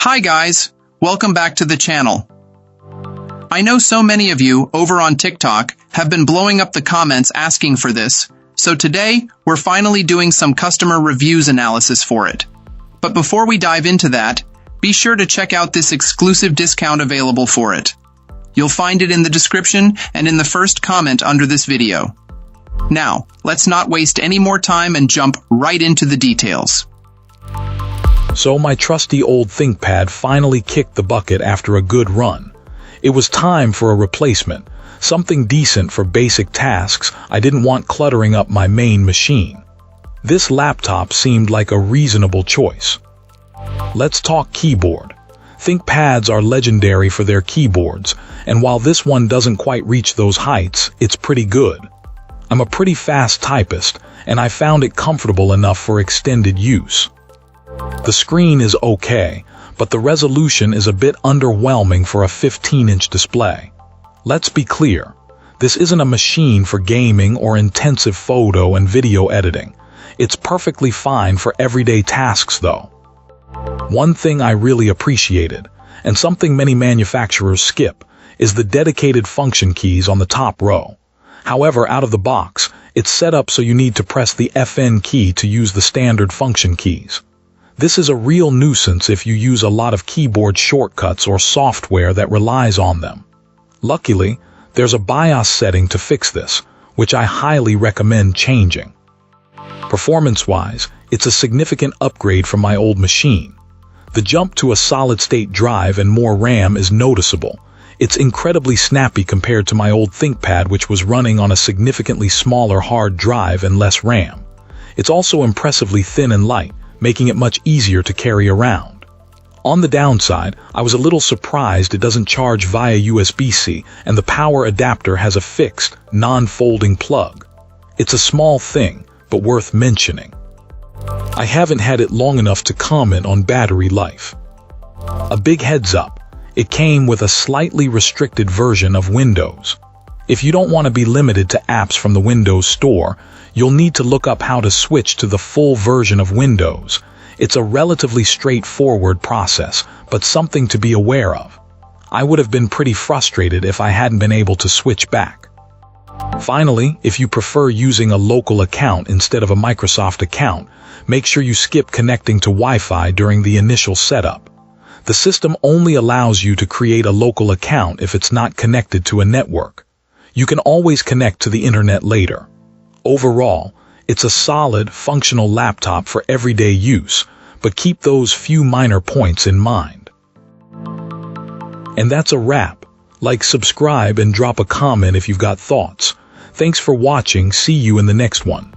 Hi guys, welcome back to the channel. I know so many of you over on TikTok have been blowing up the comments asking for this, so today we're finally doing some customer reviews analysis for it. But before we dive into that, be sure to check out this exclusive discount available for it. You'll find it in the description and in the first comment under this video. Now, let's not waste any more time and jump right into the details. So my trusty old ThinkPad finally kicked the bucket after a good run. It was time for a replacement, something decent for basic tasks I didn't want cluttering up my main machine. This laptop seemed like a reasonable choice. Let's talk keyboard. ThinkPads are legendary for their keyboards, and while this one doesn't quite reach those heights, it's pretty good. I'm a pretty fast typist, and I found it comfortable enough for extended use. The screen is okay, but the resolution is a bit underwhelming for a 15-inch display. Let's be clear, this isn't a machine for gaming or intensive photo and video editing. It's perfectly fine for everyday tasks though. One thing I really appreciated, and something many manufacturers skip, is the dedicated function keys on the top row. However, out of the box, it's set up so you need to press the FN key to use the standard function keys. This is a real nuisance if you use a lot of keyboard shortcuts or software that relies on them. Luckily, there's a BIOS setting to fix this, which I highly recommend changing. Performance-wise, it's a significant upgrade from my old machine. The jump to a solid-state drive and more RAM is noticeable. It's incredibly snappy compared to my old ThinkPad, which was running on a significantly smaller hard drive and less RAM. It's also impressively thin and light, making it much easier to carry around. On the downside, I was a little surprised it doesn't charge via USB-C and the power adapter has a fixed, non-folding plug. It's a small thing, but worth mentioning. I haven't had it long enough to comment on battery life. A big heads up, it came with a slightly restricted version of Windows. If you don't want to be limited to apps from the Windows Store, you'll need to look up how to switch to the full version of Windows. It's a relatively straightforward process, but something to be aware of. I would have been pretty frustrated if I hadn't been able to switch back. Finally, if you prefer using a local account instead of a Microsoft account, make sure you skip connecting to Wi-Fi during the initial setup. The system only allows you to create a local account if it's not connected to a network. You can always connect to the internet later. Overall, it's a solid, functional laptop for everyday use, but keep those few minor points in mind. And that's a wrap. Like, subscribe, and drop a comment if you've got thoughts. Thanks for watching. See you in the next one.